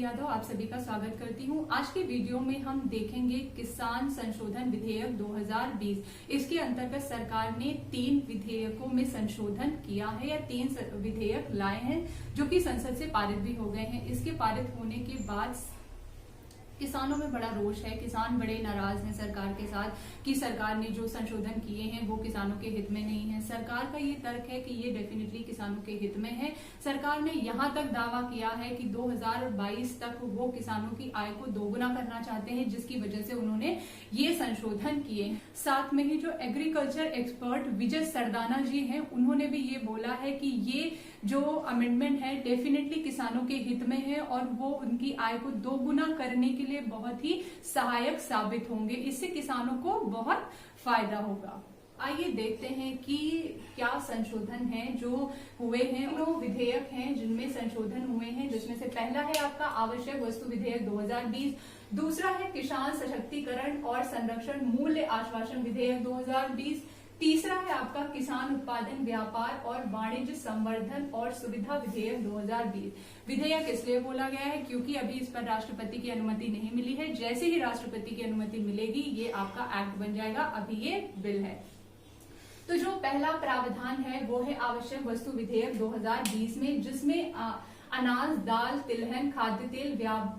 यादव आप सभी का स्वागत करती हूं। आज के वीडियो में हम देखेंगे किसान संशोधन विधेयक 2020। इसके अंतर्गत सरकार ने 3 विधेयकों में संशोधन किया है या 3 विधेयक लाए हैं जो कि संसद से पारित भी हो गए हैं। इसके पारित होने के बाद किसानों में बड़ा रोष है। किसान बड़े नाराज हैं सरकार के साथ कि सरकार ने जो संशोधन किए हैं वो किसानों के हित में नहीं है। सरकार का ये तर्क है कि ये डेफिनेटली किसानों के हित में है। सरकार ने यहाँ तक दावा किया है कि 2022 तक वो किसानों की आय को दोगुना करना चाहते हैं, जिसकी वजह से उन्होंने ये संशोधन किए हैं। साथ में ही जो एग्रीकल्चर एक्सपर्ट विजय सरदाना जी हैं, उन्होंने भी ये बोला है कि ये जो अमेंडमेंट है डेफिनेटली किसानों के हित में है और वो उनकी आय को दोगुना करने के लिए बहुत ही सहायक साबित होंगे। इससे किसानों को बहुत फायदा होगा। आइए देखते हैं कि क्या संशोधन है जो हुए हैं। वो विधेयक हैं जिनमें संशोधन हुए हैं, जिसमें से पहला है आपका आवश्यक वस्तु विधेयक 2020, दूसरा है किसान सशक्तिकरण और संरक्षण मूल्य आश्वासन विधेयक 2020, तीसरा है आपका किसान उत्पादन व्यापार और वाणिज्य संवर्धन और सुविधा विधेयक 2020। विधेयक इसलिए बोला गया है क्योंकि अभी इस पर राष्ट्रपति की अनुमति नहीं मिली है। जैसे ही राष्ट्रपति की अनुमति मिलेगी ये आपका एक्ट बन जाएगा। अभी ये बिल है। तो जो पहला प्रावधान है वो है आवश्यक वस्तु विधेयक 2020 में, जिसमें अनाज, दाल, तिलहन, खाद्य तेल,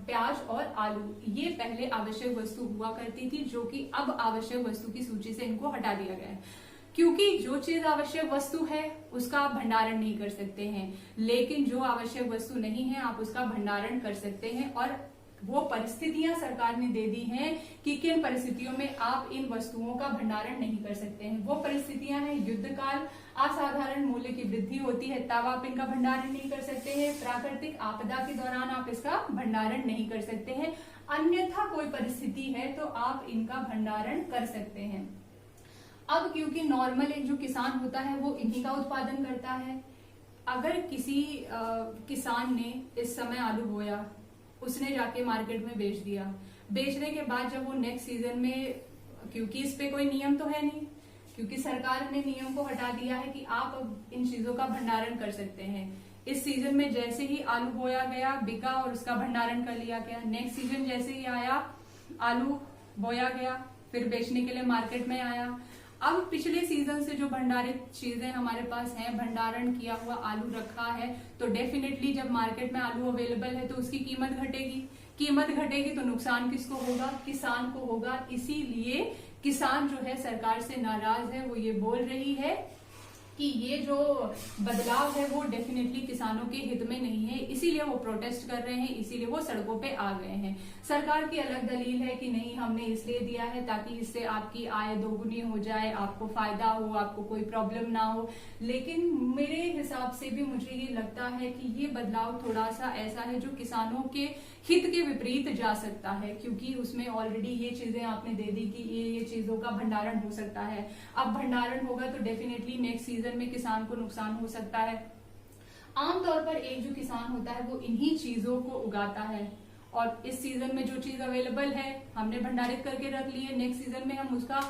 प्याज और आलू ये पहले आवश्यक वस्तु हुआ करती थी, जो कि अब आवश्यक वस्तु की सूची से इनको हटा दिया गया है। क्योंकि जो चीज आवश्यक वस्तु है उसका आप भंडारण नहीं कर सकते हैं, लेकिन जो आवश्यक वस्तु नहीं है आप उसका भंडारण कर सकते हैं। और वो परिस्थितियां सरकार ने दे दी हैं कि किन परिस्थितियों में आप इन वस्तुओं का भंडारण नहीं कर सकते हैं। वो परिस्थितियां हैं युद्ध काल, असाधारण मूल्य की वृद्धि होती है तब आप इनका भंडारण नहीं कर सकते हैं, प्राकृतिक आपदा के दौरान आप इसका भंडारण नहीं कर सकते हैं, अन्यथा कोई परिस्थिति है तो आप इनका भंडारण कर सकते हैं। अब क्योंकि नॉर्मल एक जो किसान होता है वो इन्हीं का उत्पादन करता है। अगर किसी किसान ने इस समय आलू बोया, उसने जाके मार्केट में बेच दिया, बेचने के बाद जब वो नेक्स्ट सीजन में, क्योंकि इस पे कोई नियम तो है नहीं, क्योंकि सरकार ने नियम को हटा दिया है कि आप अब इन चीजों का भंडारण कर सकते हैं। इस सीजन में जैसे ही आलू बोया गया, बिका और उसका भंडारण कर लिया गया। नेक्स्ट सीजन जैसे ही आया, आलू बोया गया, फिर बेचने के लिए मार्केट में आया। अब पिछले सीजन से जो भंडारित चीजें हमारे पास हैं, भंडारण किया हुआ आलू रखा है, तो डेफिनेटली जब मार्केट में आलू अवेलेबल है तो उसकी कीमत घटेगी। कीमत घटेगी तो नुकसान किसको होगा? किसान को होगा। इसीलिए किसान जो है सरकार से नाराज है। वो ये बोल रही है कि ये जो बदलाव है वो डेफिनेटली किसानों के हित में नहीं है, इसीलिए वो प्रोटेस्ट कर रहे हैं, इसीलिए वो सड़कों पे आ गए हैं। सरकार की अलग दलील है कि नहीं, हमने इसलिए दिया है ताकि इससे आपकी आय दोगुनी हो जाए, आपको फायदा हो, आपको कोई प्रॉब्लम ना हो। लेकिन मेरे हिसाब से भी मुझे ये लगता है कि ये बदलाव थोड़ा सा ऐसा है जो किसानों के हित के विपरीत जा सकता है, क्योंकि उसमें ऑलरेडी ये चीजें आपने दे दी कि ये चीजों का भंडारण हो सकता है। अब भंडारण होगा तो डेफिनेटली नेक्स्ट सीजन में किसान को नुकसान हो सकता है। आमतौर पर एक जो किसान होता है वो इन्हीं चीजों को उगाता है, और इस सीजन में जो चीज अवेलेबल है हमने भंडारित करके रख ली है। नेक्स्ट सीजन में हम उसका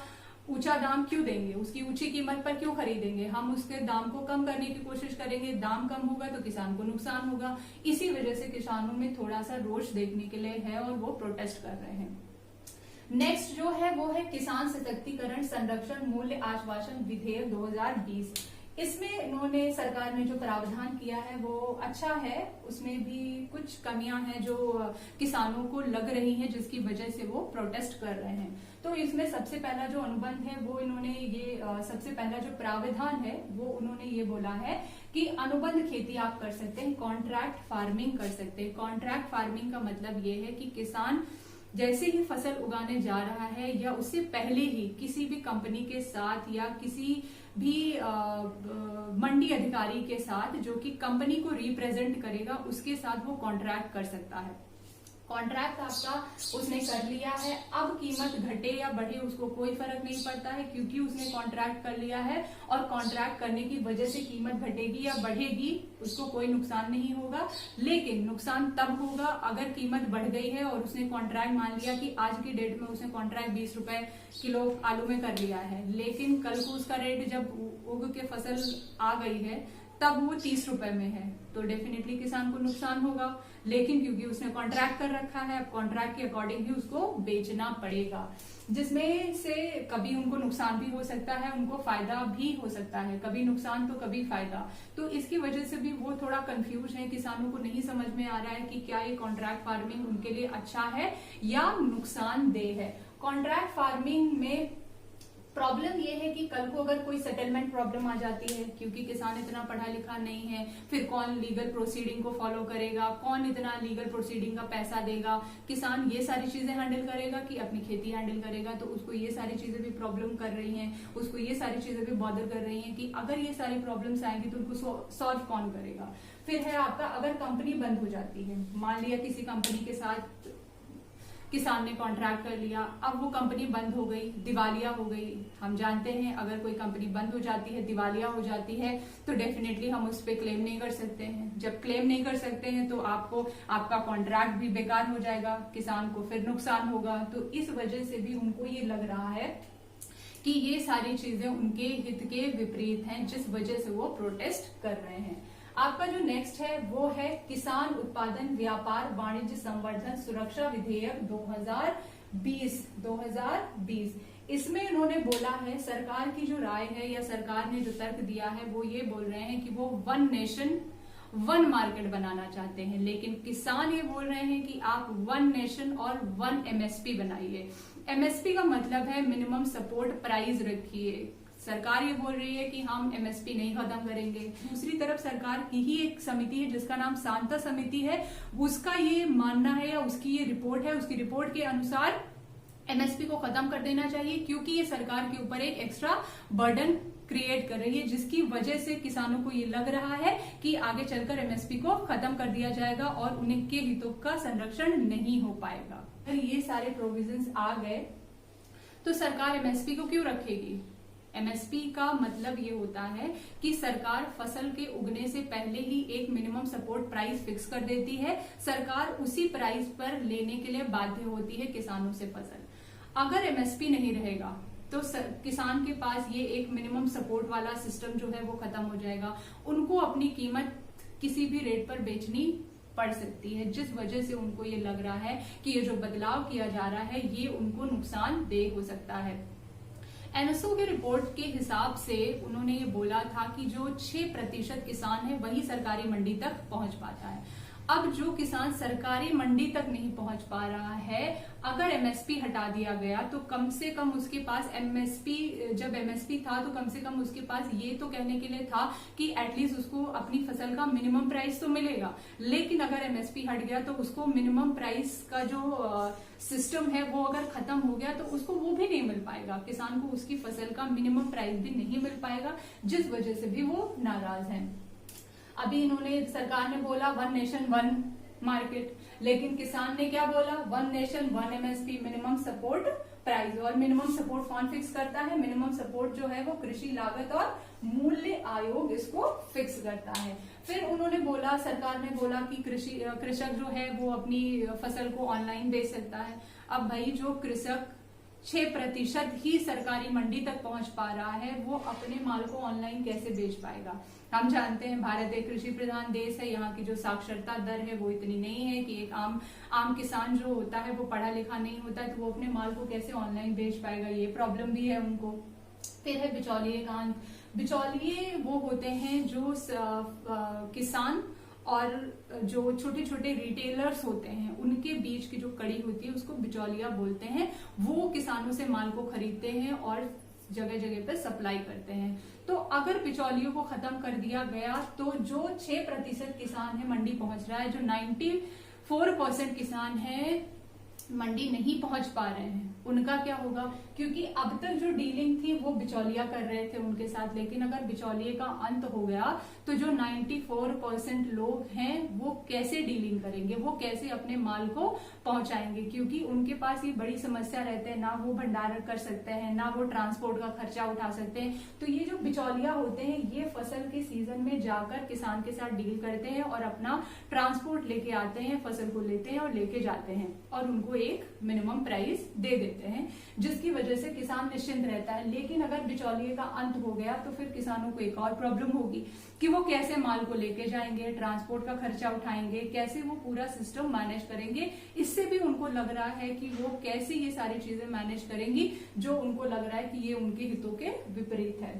ऊंचा दाम क्यों देंगे, उसकी ऊंची कीमत पर क्यों खरीदेंगे? हम उसके दाम को कम करने की कोशिश करेंगे। दाम कम होगा तो किसान को नुकसान होगा। इसी वजह से किसानों में थोड़ा सा रोष देखने के लिए है और वो प्रोटेस्ट कर रहे हैं। नेक्स्ट जो है वो है किसान सशक्तिकरण संरक्षण मूल्य आश्वासन विधेयक 2020। इसमें इन्होंने, सरकार ने जो प्रावधान किया है वो अच्छा है। उसमें भी कुछ कमियां हैं जो किसानों को लग रही हैं, जिसकी वजह से वो प्रोटेस्ट कर रहे हैं। तो इसमें सबसे पहला जो अनुबंध है वो इन्होंने ये सबसे पहला जो प्रावधान है वो उन्होंने ये बोला है कि अनुबंध खेती आप कर सकते हैं, कॉन्ट्रैक्ट फार्मिंग कर सकते हैं। कॉन्ट्रैक्ट फार्मिंग का मतलब ये है कि किसान जैसे ही फसल उगाने जा रहा है या उससे पहले ही किसी भी कंपनी के साथ या किसी भी मंडी अधिकारी के साथ जो कि कंपनी को रिप्रेजेंट करेगा, उसके साथ वो कॉन्ट्रैक्ट कर सकता है। कॉन्ट्रैक्ट आपका उसने कर लिया है, अब कीमत घटे या बढ़े उसको कोई फर्क नहीं पड़ता है, क्योंकि उसने कॉन्ट्रैक्ट कर लिया है। और कॉन्ट्रैक्ट करने की वजह से कीमत घटेगी या बढ़ेगी उसको कोई नुकसान नहीं होगा। लेकिन नुकसान तब होगा अगर कीमत बढ़ गई है और उसने कॉन्ट्रैक्ट, मान लिया कि आज की डेट में उसने कॉन्ट्रैक्ट 20 रुपए किलो आलू में कर लिया है, लेकिन कल को उसका रेट जब उग के फसल आ गई है तब वो 30 रुपए में है, तो डेफिनेटली किसान को नुकसान होगा। लेकिन क्योंकि उसने कॉन्ट्रैक्ट कर रखा है, अब कॉन्ट्रैक्ट के अकॉर्डिंग ही उसको बेचना पड़ेगा, जिसमें से कभी उनको नुकसान भी हो सकता है, उनको फायदा भी हो सकता है, कभी नुकसान तो कभी फायदा। तो इसकी वजह से भी वो थोड़ा कंफ्यूज है, किसानों को नहीं समझ में आ रहा है कि क्या ये कॉन्ट्रैक्ट फार्मिंग उनके लिए अच्छा है या नुकसानदेह है। कॉन्ट्रैक्ट फार्मिंग में प्रॉब्लम ये है कि कल को अगर कोई सेटलमेंट प्रॉब्लम आ जाती है, क्योंकि किसान इतना पढ़ा लिखा नहीं है, फिर कौन लीगल प्रोसीडिंग को फॉलो करेगा, कौन इतना लीगल प्रोसीडिंग का पैसा देगा, किसान ये सारी चीजें हैंडल करेगा कि अपनी खेती हैंडल करेगा। तो उसको ये सारी चीजें भी प्रॉब्लम कर रही हैं, उसको ये सारी चीजें भी बॉदर कर रही हैं कि अगर ये सारी प्रॉब्लम्स आएंगी तो उनको सॉल्व कौन करेगा। फिर है आपका, अगर कंपनी बंद हो जाती है, मान लिया किसी कंपनी के साथ किसान ने कॉन्ट्रैक्ट कर लिया, अब वो कंपनी बंद हो गई, दिवालिया हो गई। हम जानते हैं अगर कोई कंपनी बंद हो जाती है, दिवालिया हो जाती है, तो डेफिनेटली हम उस पर क्लेम नहीं कर सकते हैं। जब क्लेम नहीं कर सकते हैं तो आपको आपका कॉन्ट्रैक्ट भी बेकार हो जाएगा, किसान को फिर नुकसान होगा। तो इस वजह से भी उनको ये लग रहा है कि ये सारी चीजें उनके हित के विपरीत हैं, जिस वजह से वो प्रोटेस्ट कर रहे हैं। आपका जो नेक्स्ट है वो है किसान उत्पादन व्यापार वाणिज्य संवर्धन सुरक्षा विधेयक 2020। इसमें इन्होंने बोला है, सरकार की जो राय है या सरकार ने जो तर्क दिया है वो ये बोल रहे हैं कि वो वन नेशन वन मार्केट बनाना चाहते हैं, लेकिन किसान ये बोल रहे हैं कि आप वन नेशन और वन एमएसपी बनाइए। एमएसपी का मतलब है मिनिमम सपोर्ट प्राइस रखिए। सरकार ये बोल रही है कि हम एमएसपी नहीं खत्म करेंगे। दूसरी तरफ सरकार की ही एक समिति है जिसका नाम शांता समिति है, उसका ये मानना है या उसकी ये रिपोर्ट है, उसकी रिपोर्ट के अनुसार एमएसपी को खत्म कर देना चाहिए, क्योंकि ये सरकार के ऊपर एक एक्स्ट्रा बर्डन क्रिएट कर रही है, जिसकी वजह से किसानों को ये लग रहा है कि आगे चलकर एमएसपी को खत्म कर दिया जाएगा और उनके हितों का संरक्षण नहीं हो पाएगा। अगर ये सारे प्रोविजंस आ गए तो सरकार एमएसपी को क्यों रखेगी? एमएसपी का मतलब ये होता है कि सरकार फसल के उगने से पहले ही एक मिनिमम सपोर्ट प्राइस फिक्स कर देती है, सरकार उसी प्राइस पर लेने के लिए बाध्य होती है किसानों से फसल। अगर एमएसपी नहीं रहेगा तो किसान के पास ये एक मिनिमम सपोर्ट वाला सिस्टम जो है वो खत्म हो जाएगा, उनको अपनी कीमत किसी भी रेट पर बेचनी पड़ सकती है, जिस वजह से उनको ये लग रहा है कि ये जो बदलाव किया जा रहा है ये उनको नुकसानदेह हो सकता है। एनएसओ के रिपोर्ट के हिसाब से उन्होंने ये बोला था कि जो 6% किसान है वही सरकारी मंडी तक पहुंच पाता है। अब जो किसान सरकारी मंडी तक नहीं पहुंच पा रहा है, अगर एमएसपी हटा दिया गया तो कम से कम उसके पास जब एमएसपी था तो कम से कम उसके पास ये तो कहने के लिए था कि एटलीस्ट उसको अपनी फसल का मिनिमम प्राइस तो मिलेगा। लेकिन अगर एमएसपी हट गया तो उसको मिनिमम प्राइस का जो सिस्टम है वो अगर खत्म हो गया तो उसको वो भी नहीं मिल पाएगा, किसान को उसकी फसल का मिनिमम प्राइस भी नहीं मिल पाएगा, जिस वजह से भी वो नाराज हैं। अभी इन्होंने सरकार ने बोला वन नेशन वन मार्केट, लेकिन किसान ने क्या बोला? One nation one MSP minimum support price. और मिनिमम सपोर्ट कौन फिक्स करता है? मिनिमम सपोर्ट जो है वो कृषि लागत और मूल्य आयोग इसको फिक्स करता है। फिर उन्होंने बोला, सरकार ने बोला कि कृषक जो है वो अपनी फसल को ऑनलाइन बेच सकता है। अब भाई जो कृषक 6% ही सरकारी मंडी तक पहुंच पा रहा है वो अपने माल को ऑनलाइन कैसे बेच पाएगा? हम जानते हैं भारत एक कृषि प्रधान देश है, यहाँ की जो साक्षरता दर है वो इतनी नहीं है कि एक आम किसान जो होता है वो पढ़ा लिखा नहीं होता तो वो अपने माल को कैसे ऑनलाइन बेच पाएगा, ये प्रॉब्लम भी है उनको। फिर है बिचौलिए कांड। बिचौलिए वो होते हैं जो किसान और जो छोटे छोटे रिटेलर्स होते हैं उनके बीच की जो कड़ी होती है उसको बिचौलिया बोलते हैं। वो किसानों से माल को खरीदते हैं और जगह जगह पर सप्लाई करते हैं। तो अगर बिचौलियों को खत्म कर दिया गया तो जो 6% किसान है मंडी पहुंच रहा है, जो 94% किसान है मंडी नहीं पहुंच पा रहे हैं, उनका क्या होगा? क्योंकि अब तक जो डीलिंग थी वो बिचौलिया कर रहे थे उनके साथ, लेकिन अगर बिचौलिए का अंत हो गया तो जो 94% लोग हैं वो कैसे डीलिंग करेंगे, वो कैसे अपने माल को पहुंचाएंगे? क्योंकि उनके पास ये बड़ी समस्या रहते हैं, ना वो भंडारण कर सकते हैं, ना वो ट्रांसपोर्ट का खर्चा उठा सकते हैं। तो ये जो बिचौलिया होते हैं ये फसल के सीजन में जाकर किसान के साथ डील करते हैं और अपना ट्रांसपोर्ट लेके आते हैं, फसल को लेते हैं और लेके जाते हैं और उनको एक मिनिमम प्राइस दे देते हैं, जिसकी वजह से किसान निश्चिंत रहता है। लेकिन अगर बिचौलिए का अंत हो गया तो फिर किसानों को एक और प्रॉब्लम होगी कि वो कैसे माल को लेके जाएंगे, ट्रांसपोर्ट का खर्चा उठाएंगे, कैसे वो पूरा सिस्टम मैनेज करेंगे। इससे भी उनको लग रहा है कि वो कैसे ये सारी चीजें मैनेज करेंगी, जो उनको लग रहा है कि ये उनके हितों के विपरीत है।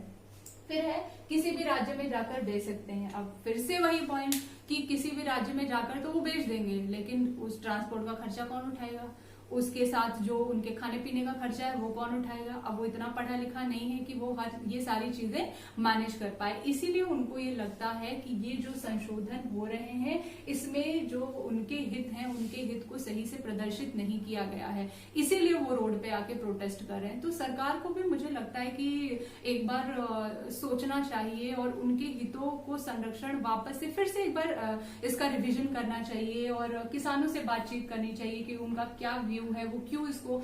फिर है किसी भी राज्य में जाकर बेच सकते हैं। अब फिर से वही पॉइंट कि किसी भी राज्य में जाकर तो वो बेच देंगे, लेकिन उस ट्रांसपोर्ट का खर्चा कौन उठाएगा, उसके साथ जो उनके खाने पीने का खर्चा है वो कौन उठाएगा। अब वो इतना पढ़ा लिखा नहीं है कि वो हर ये सारी चीजें मैनेज कर पाए। इसीलिए उनको ये लगता है कि ये जो संशोधन हो रहे हैं इसमें जो उनके हित हैं, उनके हित को सही से प्रदर्शित नहीं किया गया है, इसीलिए वो रोड पे आके प्रोटेस्ट कर रहे हैं। तो सरकार को भी मुझे लगता है कि एक बार सोचना चाहिए और उनके हितों को संरक्षण वापस से फिर से एक बार इसका रिविजन करना चाहिए और किसानों से बातचीत करनी चाहिए कि उनका क्या व्यू है, वो क्यों इसको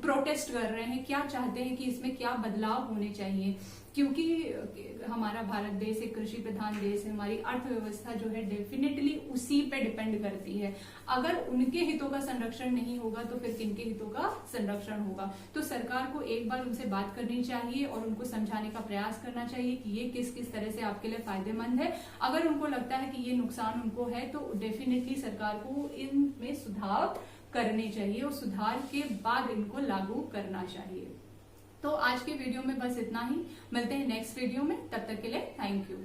प्रोटेस्ट कर रहे हैं, क्या चाहते हैं कि इसमें क्या बदलाव होने चाहिए। क्योंकि हमारा भारत देश एक कृषि प्रधान देश है, हमारी अर्थव्यवस्था जो है डेफिनेटली उसी पे डिपेंड करती है। अगर उनके हितों का संरक्षण नहीं होगा तो फिर किनके हितों का संरक्षण होगा। तो सरकार को एक बार उनसे बात करनी चाहिए और उनको समझाने का प्रयास करना चाहिए कि ये किस किस तरह से आपके लिए फायदेमंद है। अगर उनको लगता है कि ये नुकसान उनको है तो डेफिनेटली सरकार को इनमें सुधार करने चाहिए और सुधार के बाद इनको लागू करना चाहिए। तो आज के वीडियो में बस इतना ही, मिलते हैं नेक्स्ट वीडियो में, तब तक के लिए थैंक यू।